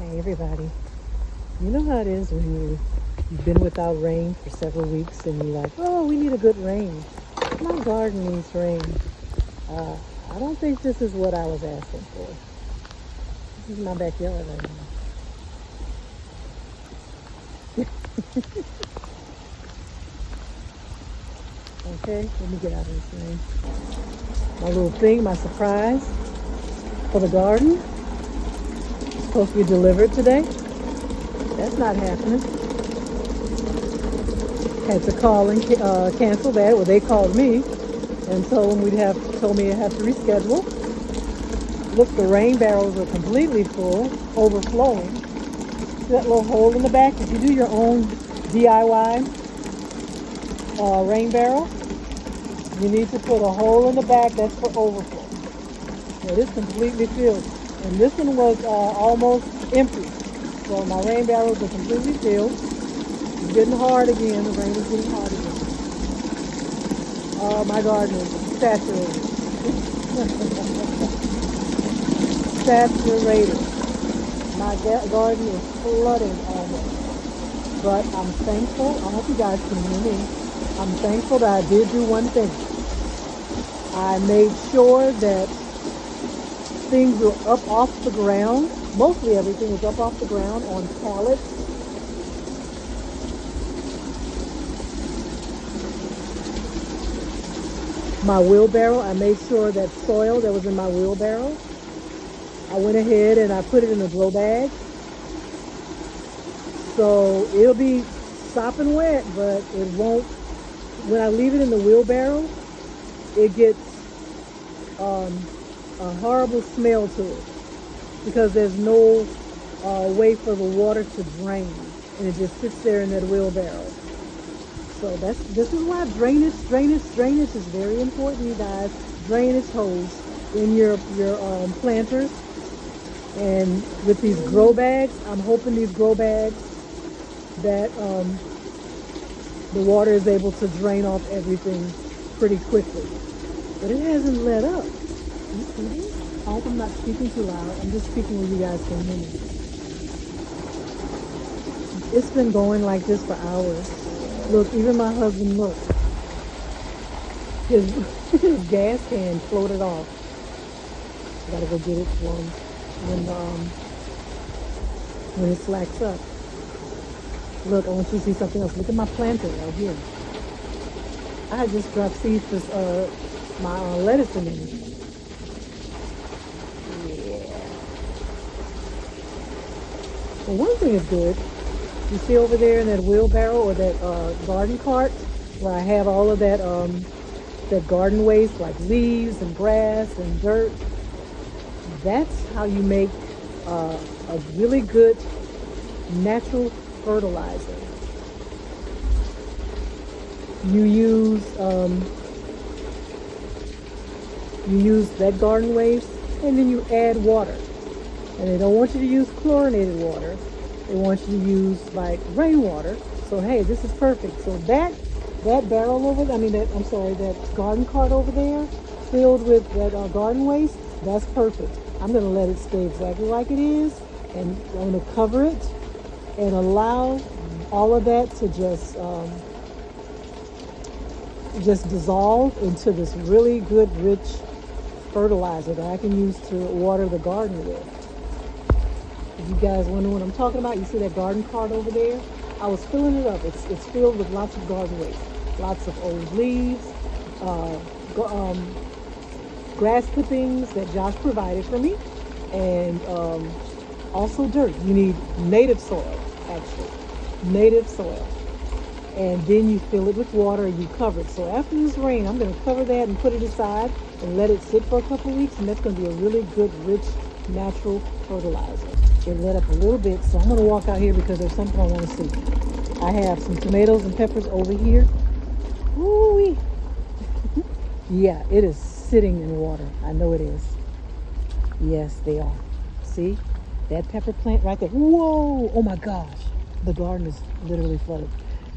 Hey everybody. You know how it is when you've been without rain for several weeks and you're like, oh, we need a good rain. My garden needs rain. Uh, I don't think this is what I was asking for. This is my backyard right now. Okay, let me get out of this rain. My little thing, my surprise for the garden is supposed to be delivered today. That's not happening. Had to call and cancel that. Well, they called me and told me I have to reschedule. Look, the rain barrels are completely full, overflowing. See that little hole in the back? If you do your own DIY rain barrel, you need to put a hole in the back that's for overflow. It is completely filled, and this one was almost empty. So my rain barrels are completely filled. It's getting hard again. The rain is getting hard again. My garden is saturated. Saturated. My garden is flooding almost. But I'm thankful. I hope you guys can hear me. I'm thankful that I did do one thing. I made sure that things were up off the ground. Mostly everything was up off the ground on pallets. My wheelbarrow, I made sure that soil that was in my wheelbarrow, I went ahead and I put it in a grow bag. So it'll be sopping wet, but it won't, when I leave it in the wheelbarrow, it gets a horrible smell to it because there's no way for the water to drain, and it just sits there in that wheelbarrow. So this is why drainage is very important, you guys. Drainage hose in your planters, and with these grow bags, I'm hoping these grow bags that the water is able to drain off everything pretty quickly. But it hasn't let up. You see? I hope I'm not speaking too loud. I'm just speaking where you guys can hear me. It's been going like this for hours. Look, even my husband, look. His, his gas can floated off. I gotta go get it for him when it slacks up. Look, I want you to see something else. Look at my planter right here. I just dropped seeds for my lettuce in there. Yeah. Well, one thing is good. You see over there in that wheelbarrow or that garden cart where I have all of that that garden waste like leaves and grass and dirt. That's how you make a really good natural fertilizer. You use that garden waste and then you add water. And they don't want you to use chlorinated water. They want you to use like rainwater. So hey, this is perfect. So that barrel over there, that garden cart over there filled with that garden waste, that's perfect. I'm gonna let it stay exactly like it is, and I'm gonna cover it and allow all of that to just dissolve into this really good, rich fertilizer that I can use to water the garden with. If you guys wonder what I'm talking about, you see that garden cart over there? I was filling it up. It's filled with lots of garden waste, lots of old leaves, grass clippings that Josh provided for me, and also dirt. You need native soil, actually, native soil. And then you fill it with water and you cover it. So after this rain, I'm going to cover that and put it aside and let it sit for a couple of weeks, and that's going to be a really good, rich, natural fertilizer. It let up a little bit, so I'm going to walk out here because there's something I want to see. I have some tomatoes and peppers over here. Ooh-wee. Yeah, it is sitting in water. I know it is. Yes, they are. See? That pepper plant right there. Whoa! Oh my gosh. The garden is literally flooded.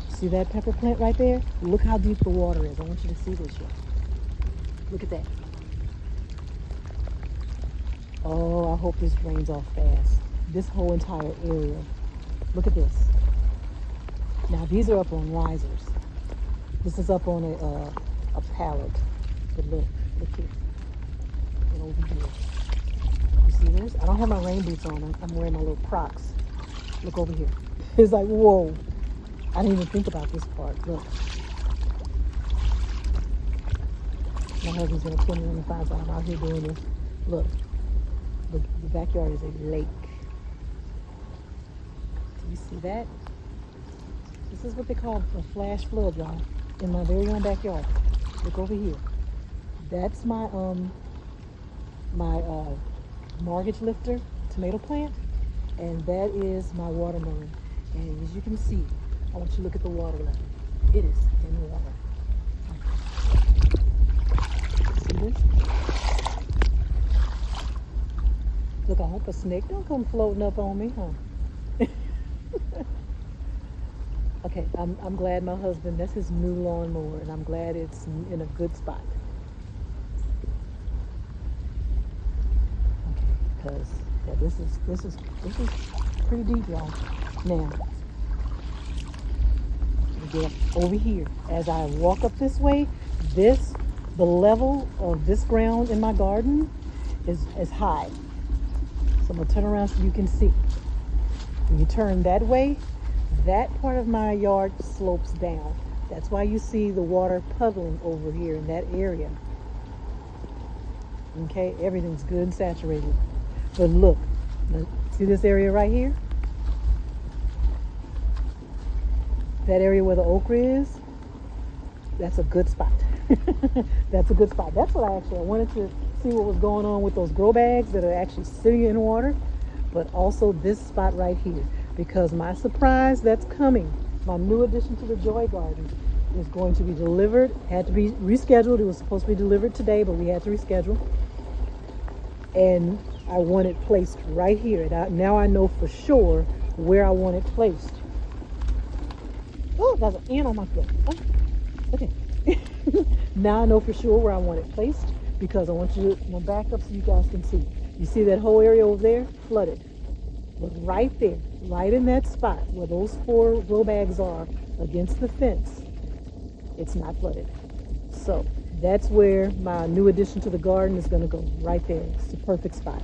See that pepper plant right there? Look how deep the water is. I want you to see this, y'all. Look at that. Oh, I hope this rains off fast. this whole entire area. Look at this. Now these are up on risers. This is up on a pallet. But look here, and over here. You see this? I don't have my rain boots on. I'm wearing my little Crocs. Look over here. It's like, whoa. I didn't even think about this part. Look. My husband's gonna put me on the fire, so I'm out here doing this. Look. The backyard is a lake. Do you see that? This is what they call a flash flood, y'all. In my very own backyard. Look over here. That's my mortgage lifter tomato plant, and that is my watermelon. And as you can see, I want you to look at the water level. It is in water. See this? Look, I hope a snake don't come floating up on me, huh? Okay, I'm glad my husband, that's his new lawnmower, and I'm glad it's in a good spot. Okay, because yeah, this is pretty deep, y'all. Now, get over here. As I walk up this way, the level of this ground in my garden is high. So I'm gonna turn around so you can see. When you turn that way, that part of my yard slopes down. That's why you see the water puddling over here in that area. Okay, everything's good and saturated. But look, see this area right here? That area where the okra is, that's a good spot. That's a good spot. That's what I wanted to see what was going on with those grow bags that are actually sitting in water, but also this spot right here. Because my surprise that's coming, my new addition to the Joy Garden, is going to be delivered. Had to be rescheduled. It was supposed to be delivered today, but we had to reschedule. And I want it placed right here. Now I know for sure where I want it placed. Oh, there's an ant on my foot. Oh, okay. Now I know for sure where I want it placed, because I want you to back up so you guys can see. You see that whole area over there? Flooded. But right there, right in that spot where those 4 grow bags are against the fence, it's not flooded. So that's where my new addition to the garden is going to go, right there. It's the perfect spot.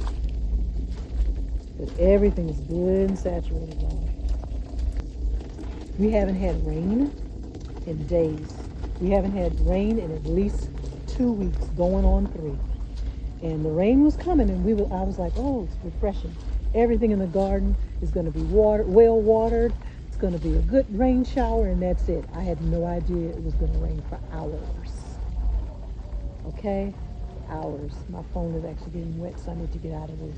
But everything is good and saturated, y'all. We haven't had rain in days. We haven't had rain in at least 2 weeks, going on 3. And the rain was coming, and I was like, oh, it's refreshing. Everything in the garden is going to be well watered. It's going to be a good rain shower, and that's it. I had no idea it was going to rain for hours. Okay? Hours. My phone is actually getting wet, so I need to get out of this.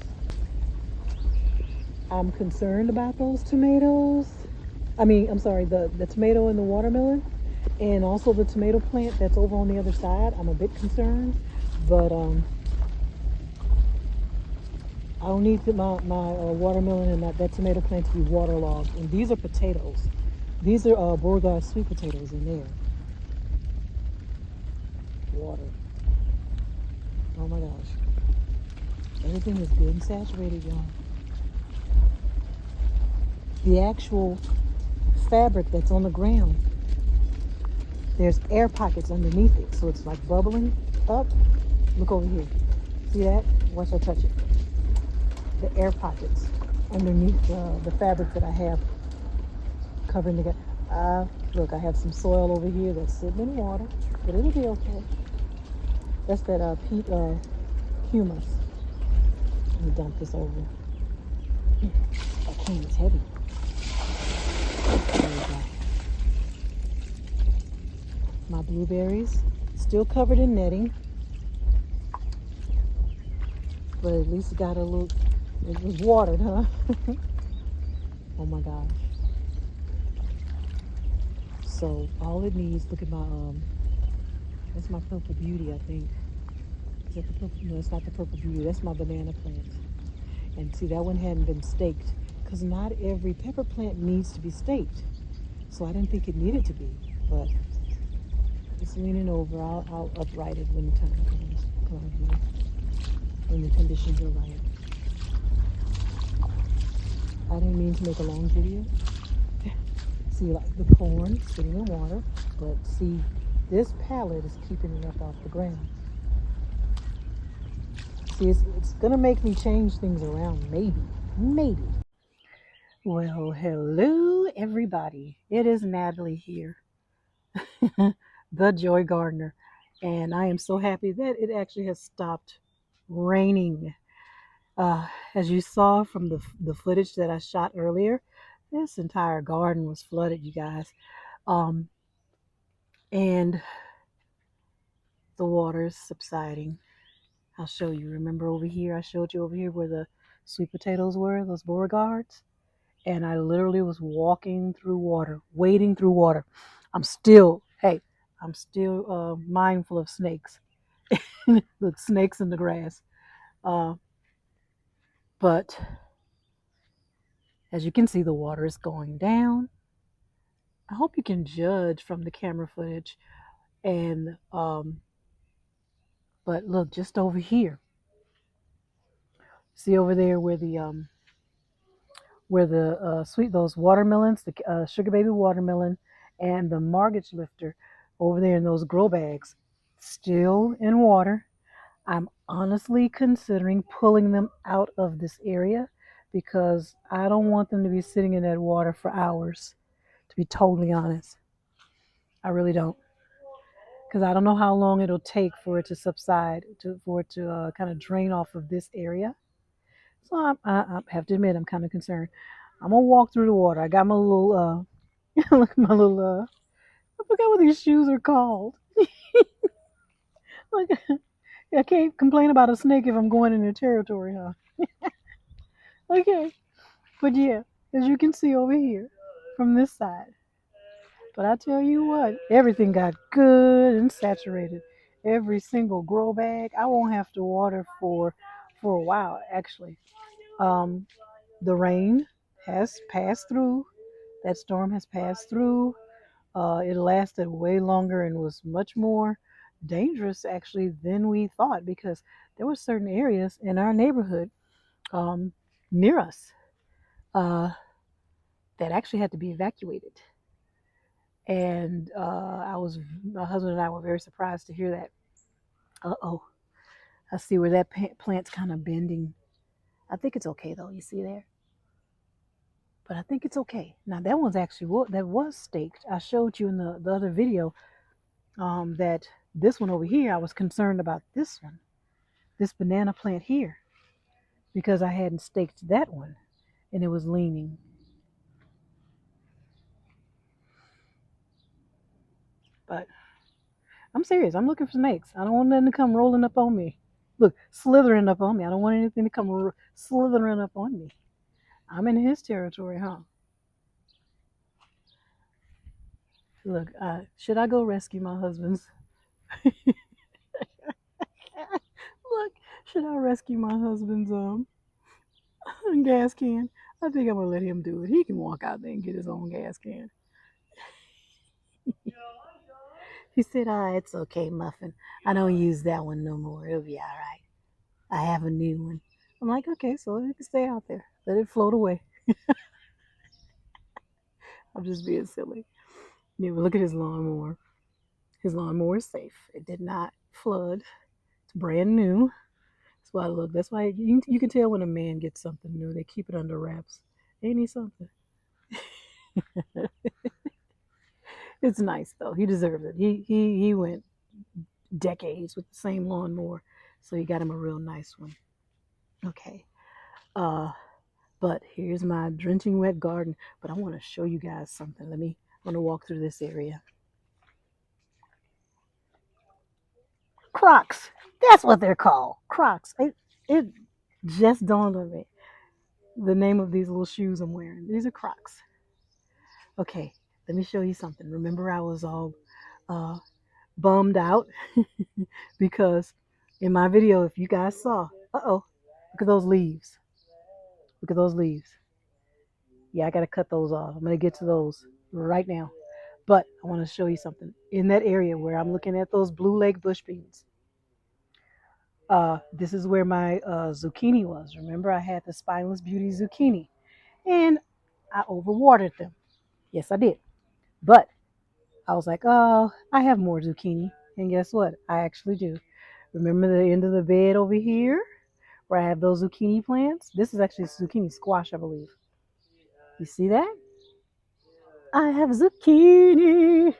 I'm concerned about those tomatoes. I'm sorry, the tomato and the watermelon, and also the tomato plant that's over on the other side. I'm a bit concerned, but I don't need my watermelon and that tomato plant to be waterlogged. And these are potatoes. These are Beauregard sweet potatoes in there. Water. Oh my gosh. Everything is good and saturated, y'all. The actual fabric that's on the ground, there's air pockets underneath it. So it's like bubbling up. Look over here. See that? Watch I touch it. The air pockets underneath the fabric that I have covering the look, I have some soil over here that's sitting in water, but it'll be okay. That's that peat humus. Let me dump this over. That can is heavy. There we go. My blueberries still covered in netting, but at least it got a little. It was watered, huh? Oh my gosh. So all it needs, look at my that's my purple beauty, I think. Is that the purple? No, it's not the purple beauty. That's my banana plant. And see, that one hadn't been staked, because not every pepper plant needs to be staked. So I didn't think it needed to be, but it's leaning over. I'll upright it when the time comes. Come on here. When the conditions are right. I didn't mean to make a long video. See, like the corn sitting in water, but see, this pallet is keeping it up off the ground. See, it's gonna make me change things around, maybe. Well, hello everybody. It is Natalie here, the Joy Gardener, and I am so happy that it actually has stopped raining. As you saw from the footage that I shot earlier, this entire garden was flooded, you guys. Um, and the water is subsiding. I'll show you. Remember over here, I showed you over here where the sweet potatoes were, those Beauregards? And I literally was walking through water, wading through water. I'm still mindful of snakes. The snakes in the grass. Uh, but as you can see, the water is going down. I hope you can judge from the camera footage. And but look, just over here, see over there where the sweet those watermelons, the sugar baby watermelon, and the mortgage lifter over there in those grow bags, still in water. I'm honestly considering pulling them out of this area because I don't want them to be sitting in that water for hours, to be totally honest. I really don't. Because I don't know how long it'll take for it to subside, for it to kind of drain off of this area. So I have to admit, I'm kind of concerned. I'm gonna walk through the water. I got my little, look, my little, I forgot what these shoes are called. Like, I can't complain about a snake if I'm going in their territory, huh? Okay, but yeah, as you can see over here from this side. But I tell you what, everything got good and saturated. Every single grow bag. I won't have to water for a while actually. Um, the rain has passed through. That storm has passed through. It lasted way longer and was much more dangerous actually than we thought because there were certain areas in our neighborhood um, near us uh, that actually had to be evacuated. And my husband and I were very surprised to hear that. Uh-oh, I see where that plant's kind of bending. I think it's okay though, you see there? But I think it's okay. Now that one's actually, that was staked. I showed you in the other video that this one over here, I was concerned about this one, this banana plant here, because I hadn't staked that one and it was leaning. But I'm serious. I'm looking for snakes. I don't want nothing to come rolling up on me. Look, slithering up on me. I don't want anything to come slithering up on me. I'm in his territory, huh? Look, should I go rescue my husband's? Look, should I rescue my husband's gas can? I think I'm gonna let him do it. He can walk out there and get his own gas can. He said, "Ah, it's okay, Muffin. I don't use that one no more. It'll be all right. I have a new one." I'm like, okay, so it can stay out there. Let it float away. I'm just being silly. Yeah, but look at his lawnmower. His lawnmower is safe. It did not flood. It's brand new. That's why look. That's why you can tell when a man gets something new. They keep it under wraps. Ain't he something? It's nice though. He deserves it. He went decades with the same lawnmower, so he got him a real nice one. Okay. Uh, but here's my drenching wet garden. But I want to show you guys something. I want to walk through this area. Crocs. That's what they're called. Crocs. It just dawned on me. The name of these little shoes I'm wearing. These are Crocs. Okay, let me show you something. Remember, I was all uh, bummed out because in my video, if you guys saw, look at those leaves. Look at those leaves. Yeah, I got to cut those off. I'm going to get to those right now. But I want to show you something. In that area where I'm looking at those blue leg bush beans, this is where my zucchini was. Remember, I had the spineless beauty zucchini. and I overwatered them. Yes, I did. But I was like, oh, I have more zucchini. And guess what? I actually do. Remember the end of the bed over here where I have those zucchini plants? This is actually zucchini squash, I believe. You see that? I have zucchini.